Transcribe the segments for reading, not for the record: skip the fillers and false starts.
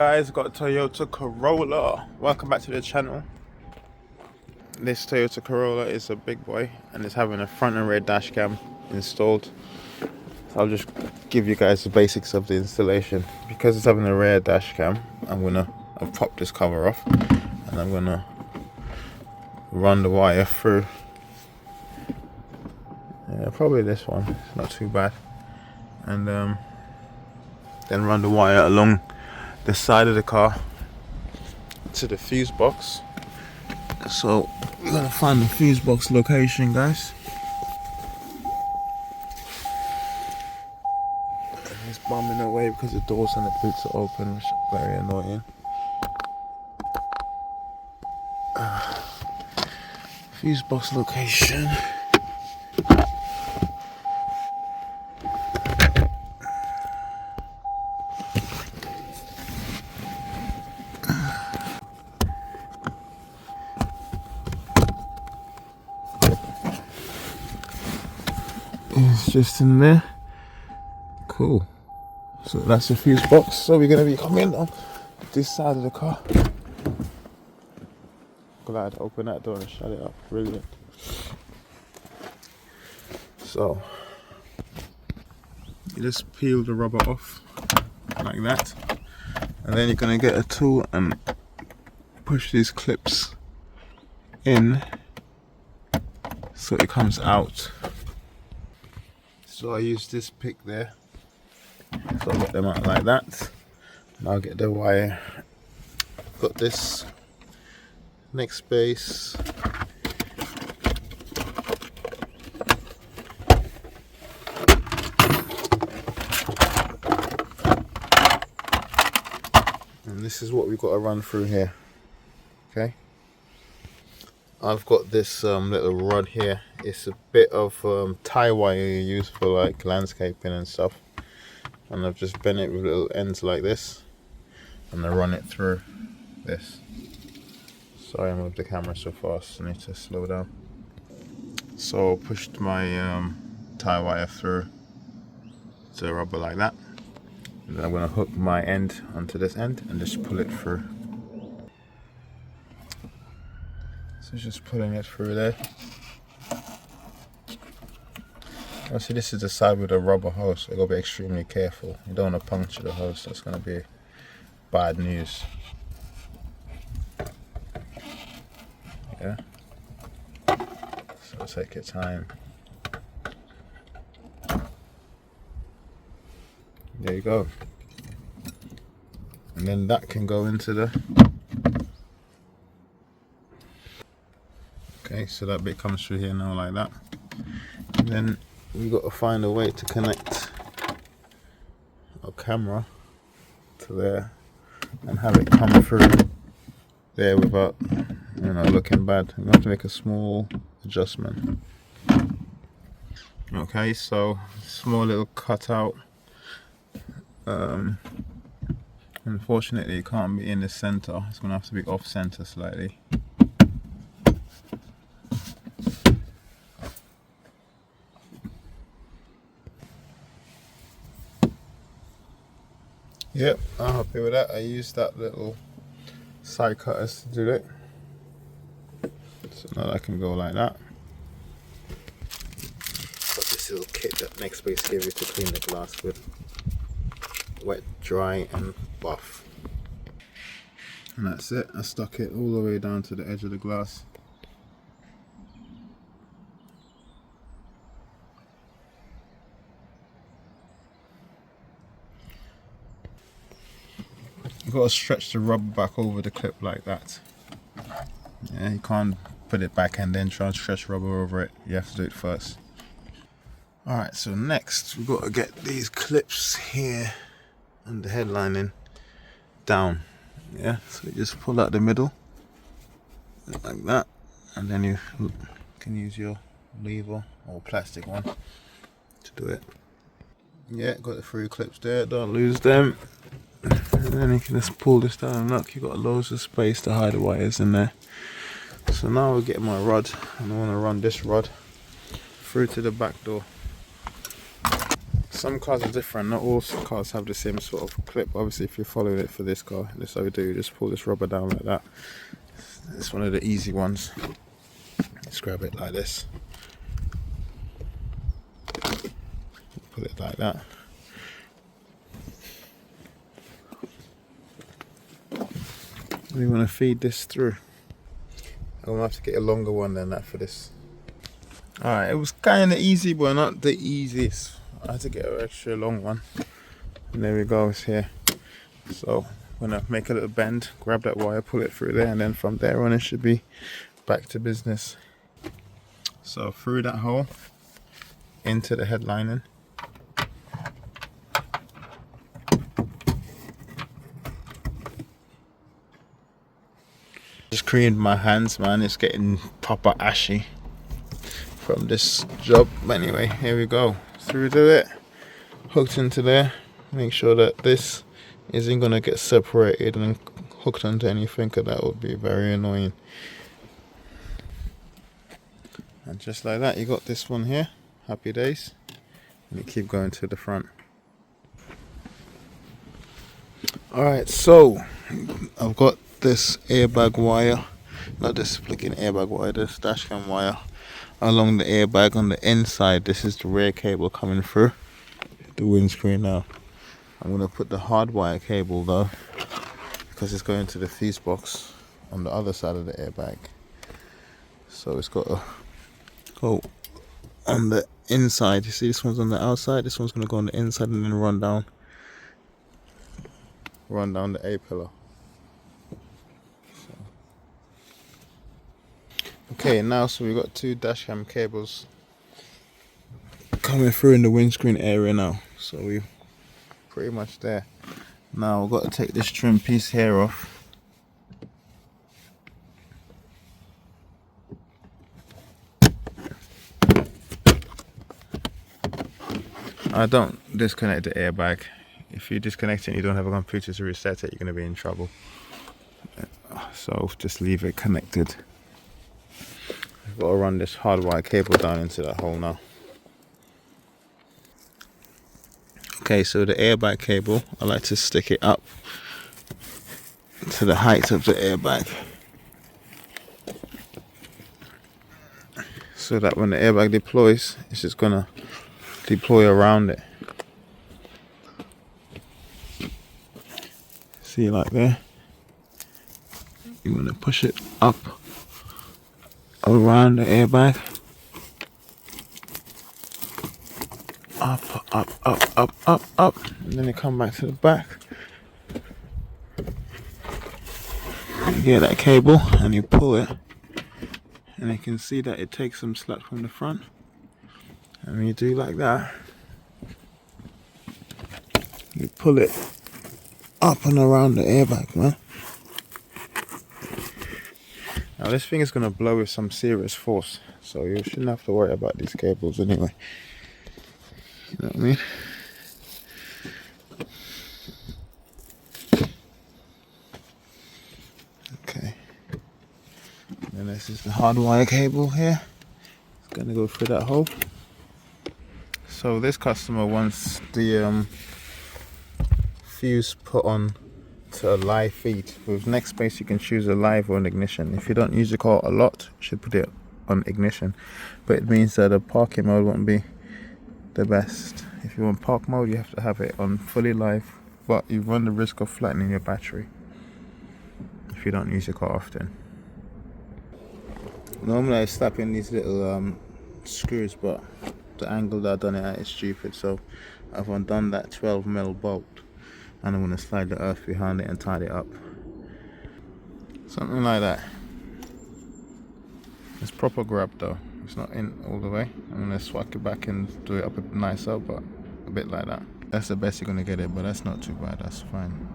Guys, got a Toyota Corolla. Welcome back to the channel. This Toyota Corolla is a big boy and it's having a front and rear dash cam installed. So I'll just give you guys the basics of the installation. Because it's having a rear dash cam, I've popped this cover off and I'm gonna run the wire through. Yeah, probably this one. It's not too bad. And then run the wire along the side of the car to the fuse box. So we're gonna find the fuse box location, guys. It's bumming away because the doors and the boots are open, which is very annoying. Fuse box location. It's just in there. Cool. So that's the fuse box. So we're gonna be coming on this side of the car. Glad to open that door and shut it up. Brilliant. So you just peel the rubber off like that, and then you're gonna get a tool and push these clips in so it comes out. So I use this pick there, so I'll get them out like that, and I'll get the wire. Got this Nextbase and this is what we've got to run through here. Okay, I've got this little rod here. It's a bit of tie wire you use for like landscaping and stuff, and I've just bent it with little ends like this, and I run it through this. Sorry, I moved the camera so fast, I need to slow down. So I pushed my tie wire through the rubber like that, and then I'm going to hook my end onto this end and just pull it through. So just pulling it through there. Obviously this is the side with a rubber hose, so you've got to be extremely careful. You don't want to puncture the hose, that's going to be bad news. Yeah. So take your time. There you go. And then that can go into the... Okay, so that bit comes through here now like that. And then we've got to find a way to connect our camera to there and have it come through there without, looking bad. I'm going to have to make a small adjustment. Okay, so small little cutout. Unfortunately, it can't be in the center. It's going to have to be off center slightly. Yep, I'm happy with that. I used that little side cutters to do it. So now I can go like that. Got this little kit that Nextbase gave you to clean the glass with. Wet, dry and buff. And that's it. I stuck it all the way down to the edge of the glass. You've got to stretch the rubber back over the clip like that. Yeah, you can't put it back and then try and stretch rubber over it. You have to do it first. Alright, so next we've got to get these clips here and the headlining down. Yeah, so you just pull out the middle like that, and then you can use your lever or plastic one to do it. Yeah, got the 3 clips there, don't lose them. And then you can just pull this down and look, you've got loads of space to hide the wires in there. So now we'll get my rod, and I want to run this rod through to the back door. some cars are different. Not all cars have the same sort of clip. Obviously, if you're following it for this car, this is how we do. You just pull this rubber down like that. It's one of the easy ones. Just grab it like this. Pull it like that. We want to feed this through. I'm going to have to get a longer one than that for this. Alright, it was kind of easy, but not the easiest. I had to get an extra long one. And there we go, it's here. So I'm going to make a little bend, grab that wire, pull it through there, and then from there on it should be back to business. So through that hole, into the head lining. Just creamed my hands, man. It's getting proper ashy from this job. But anyway, here we go. Through to it, hooked into there. Make sure that this isn't gonna get separated and hooked onto anything, because that would be very annoying. And just like that, you got this one here. Happy days. And you keep going to the front. Alright, so I've got this airbag wire, not this flicking airbag wire, this dashcam wire along the airbag on the inside. This is the rear cable coming through the windscreen now. I'm going to put the hardwire cable though, because it's going to the fuse box on the other side of the airbag. So it's got to go on the inside. You see, this one's on the outside, this one's going to go on the inside and then run down the A-pillar. Okay, now so we've got two dashcam cables coming through in the windscreen area now. So we're pretty much there. Now we've got to take this trim piece here off. I don't disconnect the airbag. If you disconnect it and you don't have a computer to reset it, you're going to be in trouble. So just leave it connected. I've got to run this hardwire cable down into that hole now. Okay, so the airbag cable, I like to stick it up to the height of the airbag, so that when the airbag deploys, it's just gonna deploy around it. See, like there, you want to push it up around the airbag, up, and then you come back to the back. You get that cable and you pull it, and you can see that it takes some slack from the front. And when you do like that, you pull it up and around the airbag, man. Now this thing is going to blow with some serious force, so you shouldn't have to worry about these cables anyway. You know what I mean? Okay. And this is the hardwire cable here. It's going to go through that hole. So this customer wants the fuse put on to a live feed. With Nextbase you can choose a live or an ignition. If you don't use the car a lot, you should put it on ignition, but it means that the parking mode won't be the best. If you want park mode, you have to have it on fully live, but you run the risk of flattening your battery if you don't use your car often. Normally I slap in these little screws, but the angle that I've done it at is stupid, so I've undone that 12mm bolt, and I'm going to slide the earth behind it and tie it up. Something like that. It's proper grab though, it's not in all the way. I'm going to swap it back and do it up a bit nicer, but a bit like that. That's the best you're going to get it, but that's not too bad, that's fine.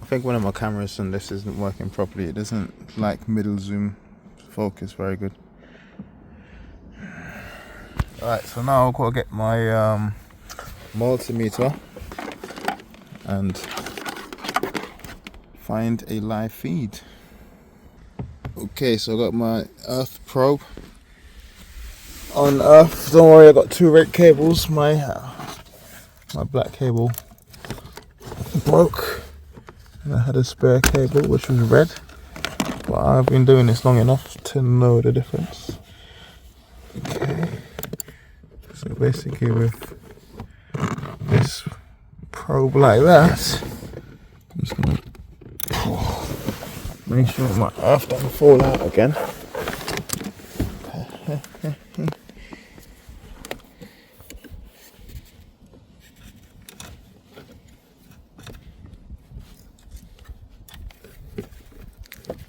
I think one of my cameras and this isn't working properly. It doesn't like middle zoom focus very good. Alright, so now I've got to get my multimeter and find a live feed. Okay, so I got my earth probe on earth. Don't worry, I got two red cables. My black cable broke, and I had a spare cable which was red. But I've been doing this long enough to know the difference. Okay, so basically with this probe like that, I'm just gonna make sure my earth doesn't fall out again.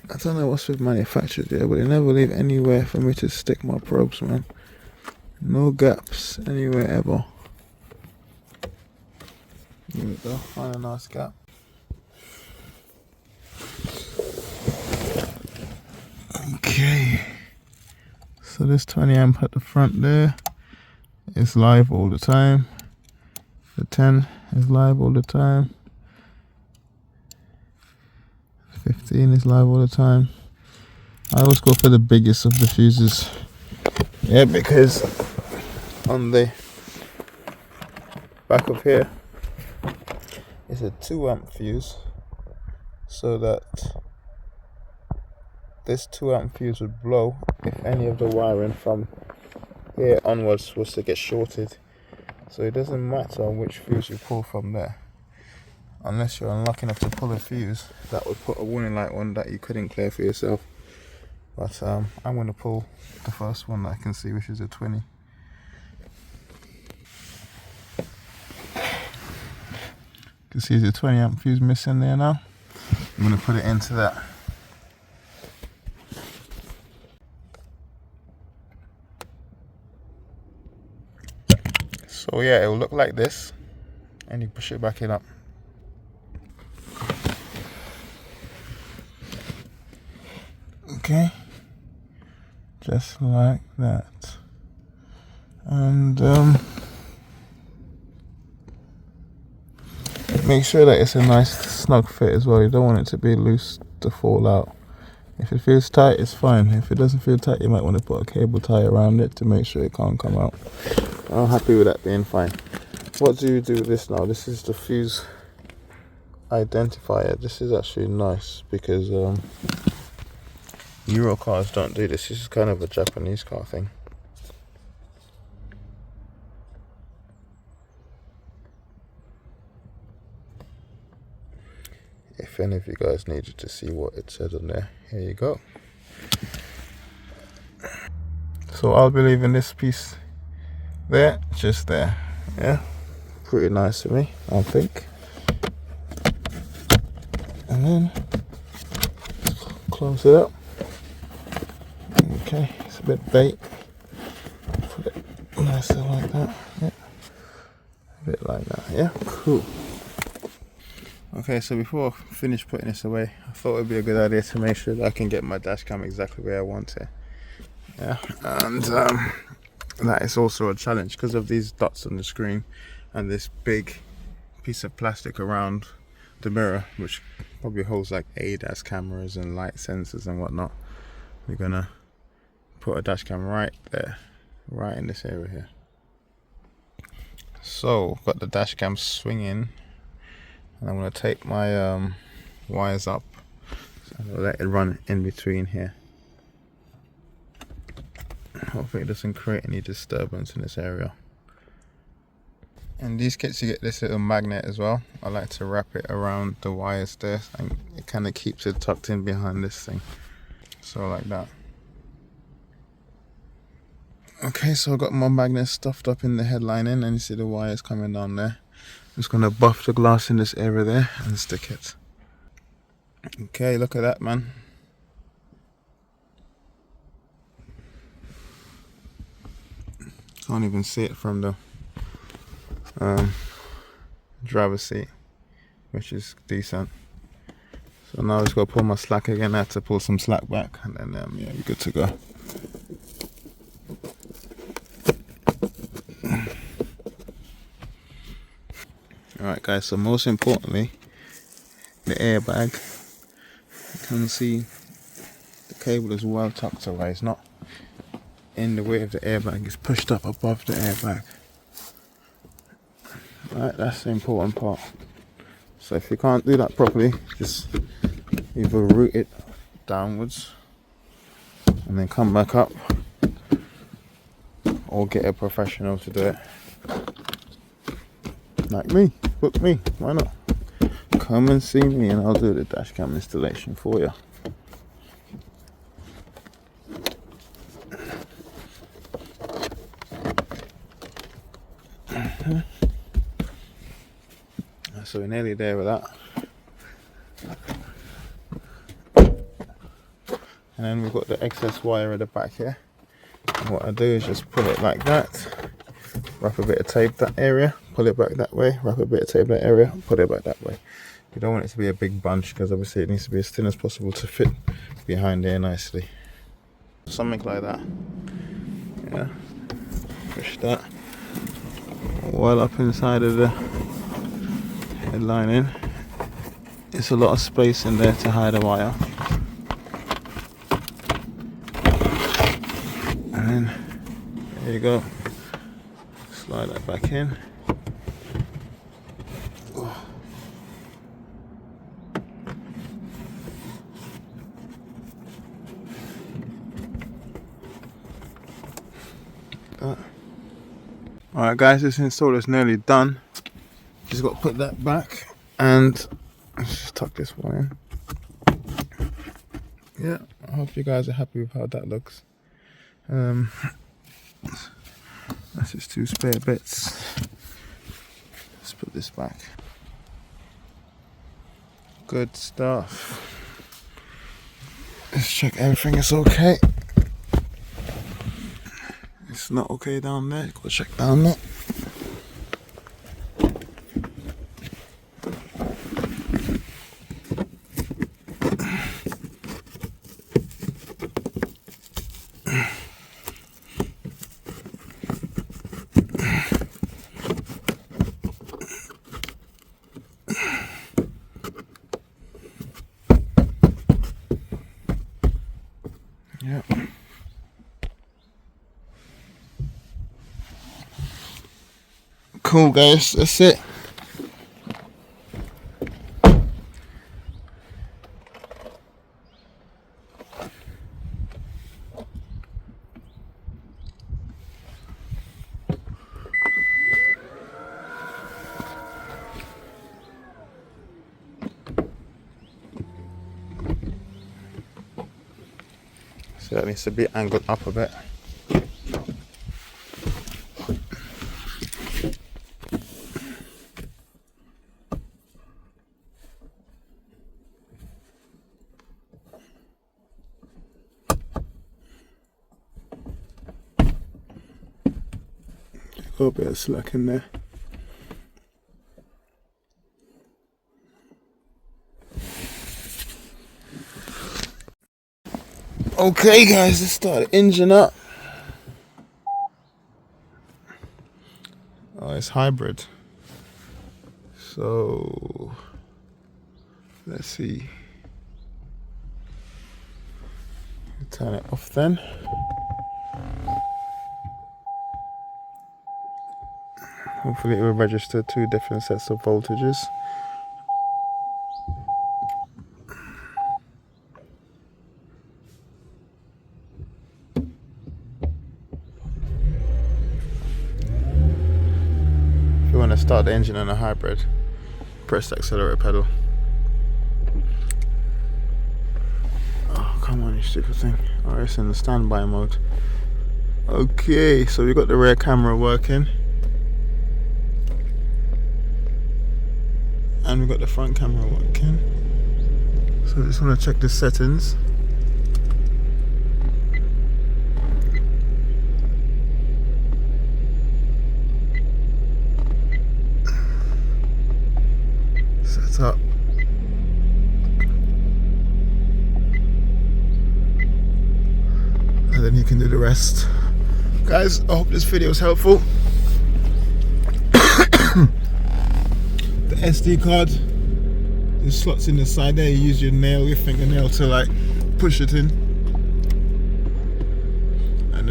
I don't know what's with manufacturers there, but they never leave anywhere for me to stick my probes, man. No gaps anywhere ever. Here we go, find a nice gap. Okay, so this 20 amp at the front there is live all the time. The 10 is live all the time. 15 is live all the time. I always go for the biggest of the fuses. Yeah, because on the back of here is a 2 amp fuse, so that this 2 amp fuse would blow if any of the wiring from here onwards was to get shorted. So it doesn't matter which fuse you pull from there, unless you're unlucky enough to pull a fuse that would put a warning light on that you couldn't clear for yourself. But I'm going to pull the first one that I can see, which is a 20. You can see the 20 amp fuse missing there now. I'm going to put it into that. So yeah, it will look like this, and you push it back in up. Okay, just like that. And make sure that it's a nice snug fit as well. You don't want it to be loose to fall out. If it feels tight, it's fine. If it doesn't feel tight, you might want to put a cable tie around it to make sure it can't come out. I'm happy with that being fine. What do you do with this now? This is the fuse identifier. This is actually nice because Euro cars don't do this. This is kind of a Japanese car thing. If any of you guys needed to see what it said on there, here you go. So I'll be leaving this piece there, just there. Yeah, pretty nice to me, I think. And then close it up. Okay, it's a bit bait. Put it nicer like that. Yeah, a bit like that. Yeah, cool. Okay, so before I finish putting this away, I thought it would be a good idea to make sure that I can get my dash cam exactly where I want it. Yeah, and that is also a challenge because of these dots on the screen and this big piece of plastic around the mirror, which probably holds like ADAS cameras and light sensors and whatnot. We're gonna put a dash cam right there, right in this area here. So got the dash cam swinging, and I'm going to take my wires up, so I'm going to let it run in between here. Hopefully it doesn't create any disturbance in this area. In these kits you get this little magnet as well. I like to wrap it around the wires there, and it kind of keeps it tucked in behind this thing. So like that. Okay, so I've got my magnet stuffed up in the head lining, and you see the wires coming down there. I'm just going to buff the glass in this area there and stick it. Okay, look at that, man. Can't even see it from the driver's seat, which is decent. So now I just got to pull my slack again. I have to pull some slack back, and then yeah, we're good to go. Alright guys, so most importantly, the airbag. You can see the cable is well tucked away. It's not in the way of the airbag. It's pushed up above the airbag. Right, that's the important part. So if you can't do that properly, just either route it downwards and then come back up, or get a professional to do it. Like me, book me, why not? Come and see me and I'll do the dash cam installation for you. So we're nearly there with that. And then we've got the excess wire at the back here. And what I do is just pull it like that, wrap a bit of tape that area, pull it back that way, wrap a bit of tape that area, pull it back that way. You don't want it to be a big bunch because obviously it needs to be as thin as possible to fit behind there nicely. Something like that. Yeah. Push that well up inside of the head lining. It's a lot of space in there to hide a wire. And then there you go. Slide that back in. Alright guys, this install is nearly done. Just got to put that back and let's just tuck this one in. Yeah, I hope you guys are happy with how that looks. That's just 2 spare bits. Let's put this back. Good stuff. Let's check everything is okay. It's not okay down there, go check down there. Yep. Cool guys, that's it. So that needs to be angled up a bit. Got a bit of slack in there. Okay guys, let's start the engine up. Oh, it's hybrid. So let's see. Turn it off then. Hopefully it will register 2 different sets of voltages. If you want to start the engine on a hybrid, press the accelerator pedal. Oh, come on, you stupid thing. Oh, it's in the standby mode. Okay, so we've got the rear camera working. And we've got the front camera working. So I just want to check the settings. Set up. And then you can do the rest. Guys, I hope this video was helpful. The SD card, the slots in the side there, you use your nail, your fingernail to like push it in.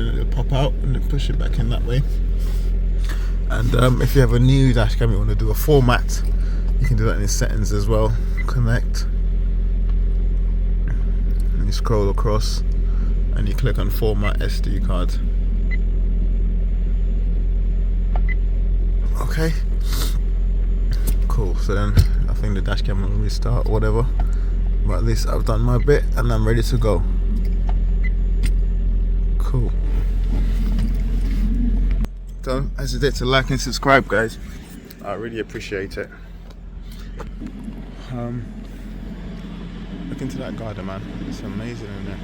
then it'll pop out and then push it back in that way. And if you have a new dash cam, you want to do a format, you can do that in the settings as well. Connect, and you scroll across and you click on format SD card. Okay, cool. So then I think the dash cam will restart or whatever, but at least I've done my bit and I'm ready to go. Cool. Don't hesitate to like and subscribe, guys. I really appreciate it. Look into that garden, man. It's amazing in there.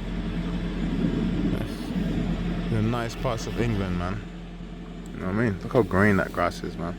The nice parts of England, man. You know what I mean? Look how green that grass is, man.